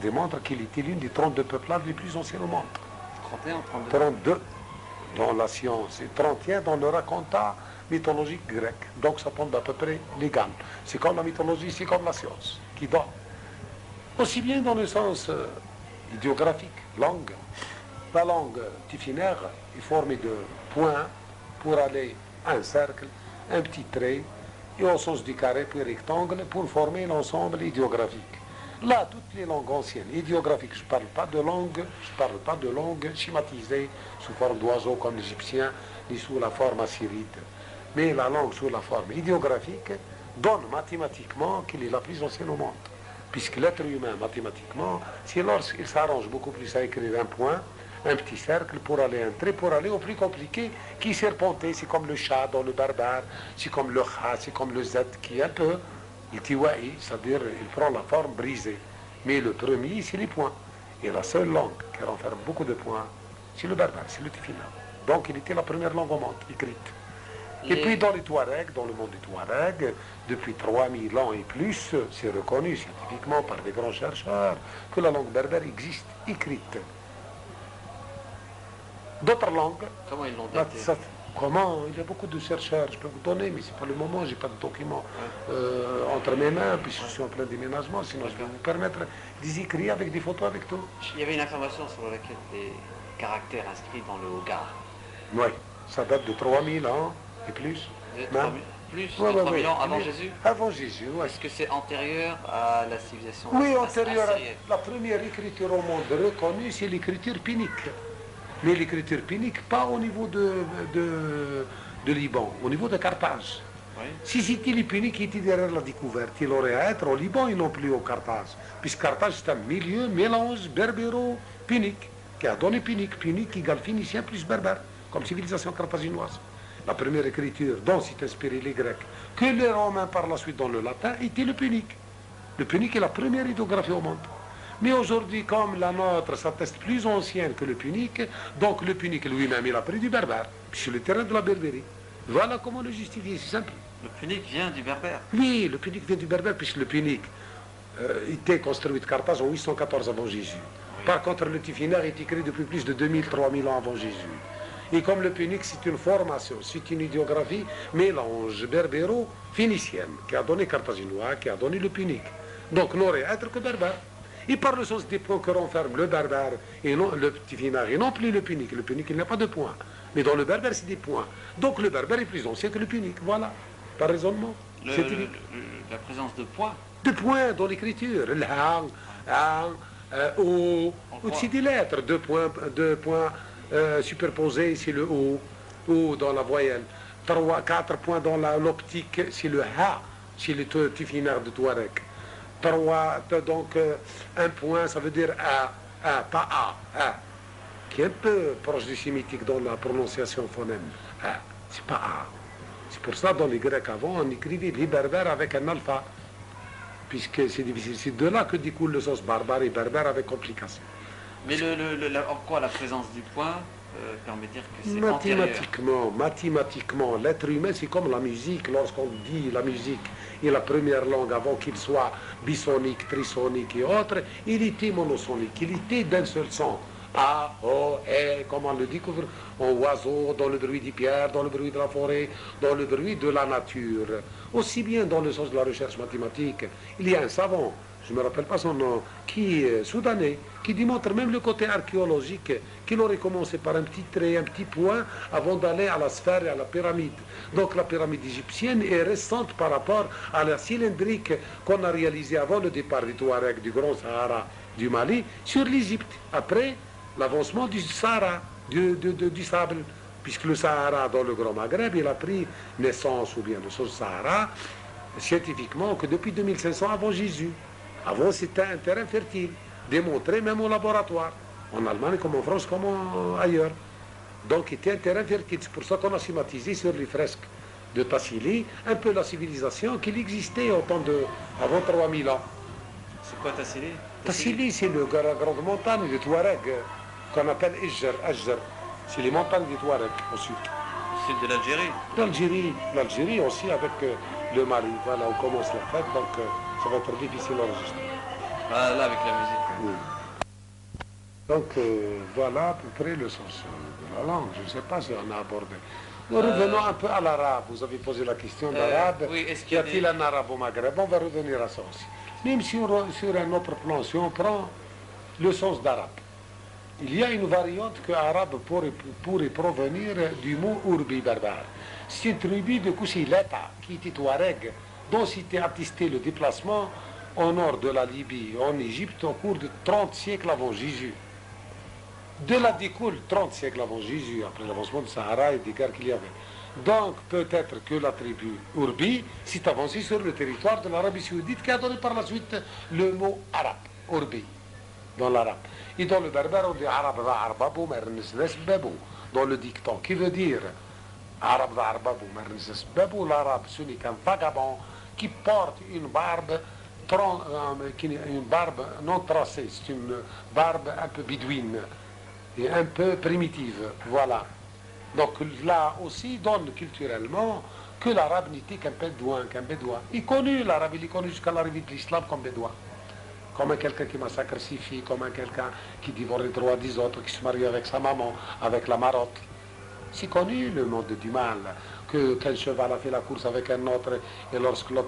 démontre qu'il était l'une des 32 peuplades les plus anciennes au monde. 31, 32. 32 dans la science et 31 dans le raconta mythologique grec. Donc ça tombe à peu près légal. C'est comme la mythologie, c'est comme la science, qui donne. Aussi bien dans le sens idéographique, langue. La langue tifinaire est formée de points pour aller à un cercle, un petit trait, et au sens du carré puis rectangle pour former l'ensemble idéographique. Là, toutes les langues anciennes, idéographiques, je ne parle pas de langue schématisée sous forme d'oiseau comme l'égyptien, ni sous la forme assyrite. Mais la langue sous la forme idéographique donne mathématiquement qu'il est la plus ancienne au monde. Puisque l'être humain, mathématiquement, c'est lorsqu'il s'arrange beaucoup plus à écrire un point, un petit cercle pour aller un trait, pour aller au plus compliqué, qui serpenté, c'est comme le chat dans le berbère, c'est comme le kha, c'est comme le z, qui est un peu itiwaï, c'est-à-dire il prend la forme brisée. Mais le premier, c'est les points. Et la seule langue qui renferme beaucoup de points, c'est le berbère, c'est le tifina. Donc il était la première langue au monde, écrite. Et puis dans les Touaregs, dans le monde des Touaregs, depuis 3000 ans et plus, c'est reconnu scientifiquement par des grands chercheurs que la langue berbère existe écrite. D'autres langues. Comment ils l'ont daté? Comment? Il y a beaucoup de chercheurs, je peux vous donner, mais c'est pas le moment, j'ai pas de documents entre mes mains, puisque je suis en plein déménagement, sinon je vais vous permettre des écrits avec des photos avec tout. Il y avait une information sur laquelle les caractères inscrits dans le Hogar. Oui, ça date de 3000 ans et plus. Plus de 3000 ans avant Jésus? Avant Jésus, oui. Est-ce que c'est antérieur à la civilisation antérieur assyrienne? La première écriture au monde reconnue, c'est l'écriture punique. Mais l'écriture punique, pas au niveau de Liban, au niveau de Carthage. Oui. Si c'était les Puniques qui étaient derrière la découverte, il aurait à être au Liban et non plus au Carthage. Puisque Carthage, c'est un milieu mélange berbéro-punique, qui a donné punique. Punique égale phénicien plus berbère, comme civilisation carthaginoise. La première écriture dont s'est inspiré les Grecs, que les Romains par la suite dans le latin, était le punique. Le punique est la première idéographie au monde. Mais aujourd'hui, comme la nôtre s'atteste plus ancienne que le punique, donc le punique lui-même, il a pris du berbère, sur le terrain de la Berbérie. Voilà comment le justifier, c'est simple. Le punique vient du berbère? Oui, le punique vient du berbère, puisque le punique était construit de Carthage en 814 avant Jésus. Oui. Par contre, le tifinaire est écrit depuis plus de 2000-3000 ans avant Jésus. Et comme le punique, c'est une formation, c'est une idéographie mélange berbéro-phénicienne, qui a donné carthaginois, qui a donné le punique. Donc, n'aurait à être que berbère. Et par le sens des points que renferme le berbère et non le tifinaire, et non plus le punique. Le punique, il n'a pas de points. Mais dans le berbère, c'est des points. Donc le berbère est plus ancien que le punique. Voilà, par raisonnement. La présence de points? De points dans l'écriture. L'ang, o, au-dessus des lettres. Deux points superposés, c'est le o dans la voyelle. 4 points dans l'optique, c'est le ha, c'est le tifinaire de Touareg. 3, donc un point, ça veut dire a, pas a, qui est un peu proche du sémitique dans la prononciation phonème. A, c'est pas a. C'est pour ça, dans les Grecs avant, on écrivait les berbères avec un alpha, puisque c'est difficile. C'est de là que découle le sens barbare et berbère avec complication. Mais en quoi la présence du point permet de dire que c'est antérieur? Mathématiquement, l'être humain, c'est comme la musique. Lorsqu'on dit la musique est la première langue avant qu'il soit bisonique, trisonique et autres, il était monosonique, il était d'un seul son. A, O, E, comme on le découvre en oiseau, dans le bruit des pierres, dans le bruit de la forêt, dans le bruit de la nature. Aussi bien dans le sens de la recherche mathématique, il y a un savant, je ne me rappelle pas son nom, qui est soudanais, qui démontre même le côté archéologique, qu'il aurait commencé par un petit trait, un petit point, avant d'aller à la sphère et à la pyramide. Donc la pyramide égyptienne est récente par rapport à la cylindrique qu'on a réalisée avant le départ des Touaregs du Grand Sahara du Mali sur l'Égypte, après l'avancement du Sahara, du sable, puisque le Sahara dans le Grand Maghreb, il a pris naissance, ou bien le Sahara, scientifiquement, que depuis 2500 avant Jésus. Avant, c'était un terrain fertile, démontré même au laboratoire, en Allemagne comme en France, comme ailleurs. Donc, c'était un terrain fertile. C'est pour ça qu'on a schématisé sur les fresques de Tassili un peu la civilisation qu'il existait avant 3000 ans. C'est quoi Tassili? Tassili, c'est la grande montagne de Touareg, qu'on appelle Ajjar. C'est les montagnes des Touareg, au sud. Au sud de l'Algérie? L'Algérie aussi, avec le Mali. Voilà, on commence la fête, donc ça va être difficile à enregistrer. Ah, là, avec la musique. Oui. Donc voilà à peu près le sens de la langue. Je ne sais pas si on a abordé. Nous revenons un peu à l'arabe. Vous avez posé la question d'arabe. Oui, y a-t-il un arabe au Maghreb? On va revenir à ça aussi. Même sur un autre plan, si on prend le sens d'arabe, il y a une variante que arabe pourrait provenir du mot urbi berbère. C'est une tribu de Kousileta qui était Touareg, dont s'était attesté le déplacement au nord de la Libye, en Égypte, au cours de 30 siècles avant Jésus. De là découle 30 siècles avant Jésus, après l'avancement du Sahara et des guerres qu'il y avait. Donc peut-être que la tribu Urbi s'est avancée sur le territoire de l'Arabie saoudite qui a donné par la suite le mot arabe, Urbi, dans l'arabe. Et dans le berbère on dit arabe arbabou mernisnes babou, dans le dicton, qui veut dire arabe arbabou mernisnes babou, l'arabe ce n'est qu'un vagabond qui porte une barbe non tracée, c'est une barbe un peu bidouine et un peu primitive, voilà. Donc là aussi donne culturellement que l'arabe n'était qu'un bédouin. Il connaît l'arabe, il est connu jusqu'à l'arrivée de l'islam comme bédouin. Comme quelqu'un qui massacre ses filles, comme quelqu'un qui dévore les droits des autres, qui se marie avec sa maman, avec la marotte. C'est connu le monde du mal, qu'un cheval a fait la course avec un autre, et lorsque l'autre